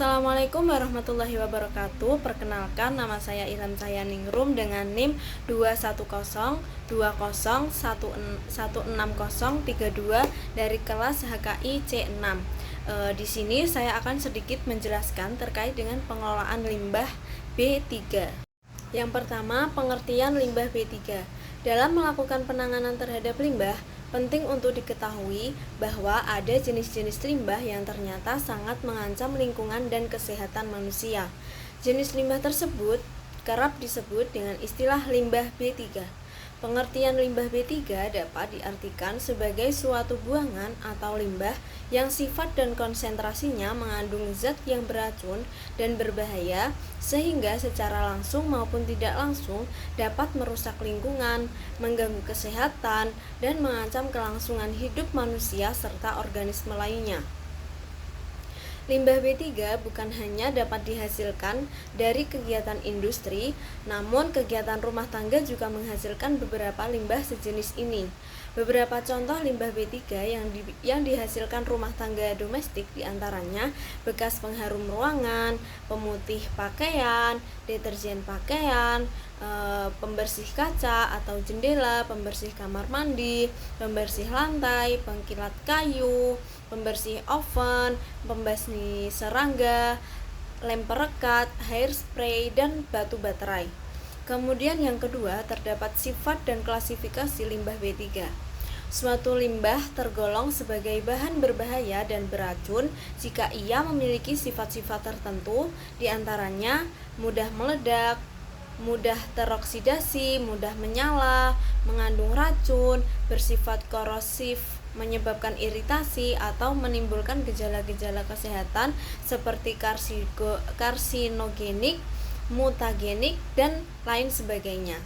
Assalamualaikum warahmatullahi wabarakatuh. Perkenalkan, nama saya Ilham Cahyaningrum dengan NIM 2102016016032 dari kelas HKI C6. Di sini saya akan sedikit menjelaskan terkait dengan pengelolaan limbah B3. Yang pertama, pengertian limbah B3. Dalam melakukan penanganan terhadap limbah, penting untuk diketahui bahwa ada jenis-jenis limbah yang ternyata sangat mengancam lingkungan dan kesehatan manusia. Jenis limbah tersebut kerap disebut dengan istilah limbah B3. Pengertian limbah B3 dapat diartikan sebagai suatu buangan atau limbah yang sifat dan konsentrasinya mengandung zat yang beracun dan berbahaya sehingga secara langsung maupun tidak langsung dapat merusak lingkungan, mengganggu kesehatan, dan mengancam kelangsungan hidup manusia serta organisme lainnya. Limbah B3 bukan hanya dapat dihasilkan dari kegiatan industri, namun kegiatan rumah tangga juga menghasilkan beberapa limbah sejenis ini. Beberapa contoh limbah B3 yang dihasilkan rumah tangga domestik diantaranya bekas pengharum ruangan, pemutih pakaian, deterjen pakaian, pembersih kaca atau jendela, pembersih kamar mandi, pembersih lantai, pengkilat kayu, pembersih oven, pembasmi serangga, lem perekat, hairspray, dan batu baterai. Kemudian yang kedua, terdapat sifat dan klasifikasi limbah B3. Suatu limbah tergolong sebagai bahan berbahaya dan beracun jika ia memiliki sifat-sifat tertentu, diantaranya mudah meledak, mudah teroksidasi, mudah menyala, mengandung racun, bersifat korosif, menyebabkan iritasi atau menimbulkan gejala-gejala kesehatan seperti karsinogenik, mutagenik, dan lain sebagainya.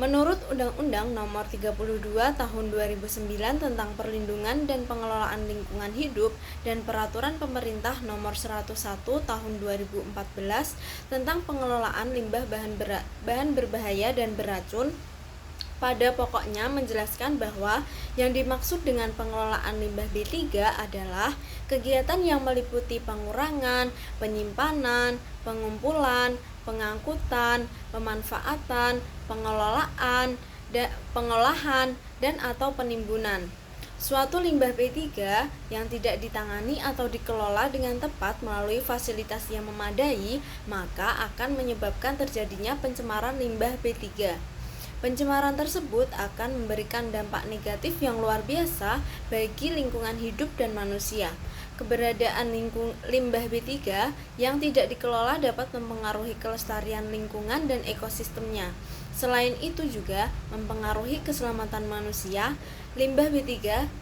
Menurut Undang-Undang Nomor 32 Tahun 2009 tentang Perlindungan dan Pengelolaan Lingkungan Hidup dan Peraturan Pemerintah Nomor 101 Tahun 2014 tentang pengelolaan limbah bahan berbahaya dan beracun, pada pokoknya menjelaskan bahwa yang dimaksud dengan pengelolaan limbah B3 adalah kegiatan yang meliputi pengurangan, penyimpanan, pengumpulan, pengangkutan, pemanfaatan, pengelolaan, pengolahan, dan atau penimbunan. Suatu limbah B3 yang tidak ditangani atau dikelola dengan tepat melalui fasilitas yang memadai, maka akan menyebabkan terjadinya pencemaran limbah B3. Pencemaran tersebut akan memberikan dampak negatif yang luar biasa bagi lingkungan hidup dan manusia. Keberadaan limbah B3 yang tidak dikelola dapat mempengaruhi kelestarian lingkungan dan ekosistemnya. Selain itu juga mempengaruhi keselamatan manusia. Limbah B3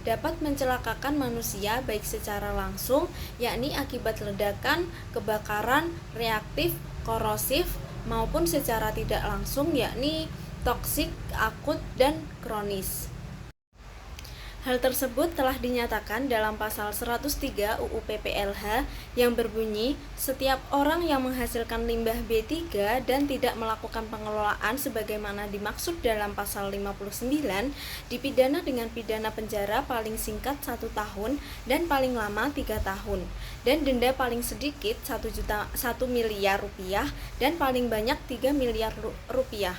dapat mencelakakan manusia baik secara langsung, yakni akibat ledakan, kebakaran, reaktif, korosif, maupun secara tidak langsung, yakni toksik, akut, dan kronis. Hal tersebut telah dinyatakan dalam pasal 103 UU PPLH yang berbunyi, setiap orang yang menghasilkan limbah B3 dan tidak melakukan pengelolaan sebagaimana dimaksud dalam pasal 59 dipidana dengan pidana penjara paling singkat 1 tahun dan paling lama 3 tahun dan denda paling sedikit 1 miliar rupiah dan paling banyak 3 miliar rupiah.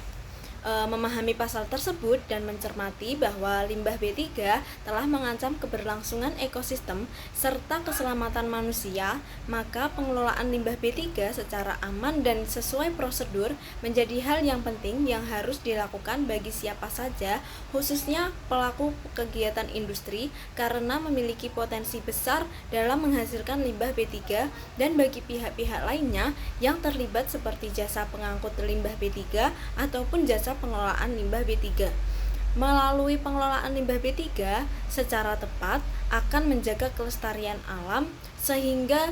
Memahami pasal tersebut dan mencermati bahwa limbah B3 telah mengancam keberlangsungan ekosistem serta keselamatan manusia, maka pengelolaan limbah B3 secara aman dan sesuai prosedur menjadi hal yang penting yang harus dilakukan bagi siapa saja, khususnya pelaku kegiatan industri, karena memiliki potensi besar dalam menghasilkan limbah B3 dan bagi pihak-pihak lainnya yang terlibat seperti jasa pengangkut limbah B3 ataupun jasa pengelolaan limbah B3. Melalui pengelolaan limbah B3 secara tepat akan menjaga kelestarian alam sehingga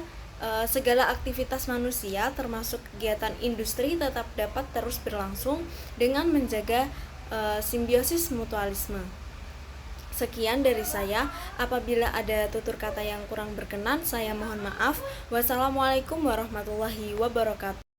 segala aktivitas manusia termasuk kegiatan industri tetap dapat terus berlangsung dengan menjaga simbiosis mutualisme. Sekian dari saya. Apabila ada tutur kata yang kurang berkenan, saya mohon maaf. Wassalamualaikum warahmatullahi wabarakatuh.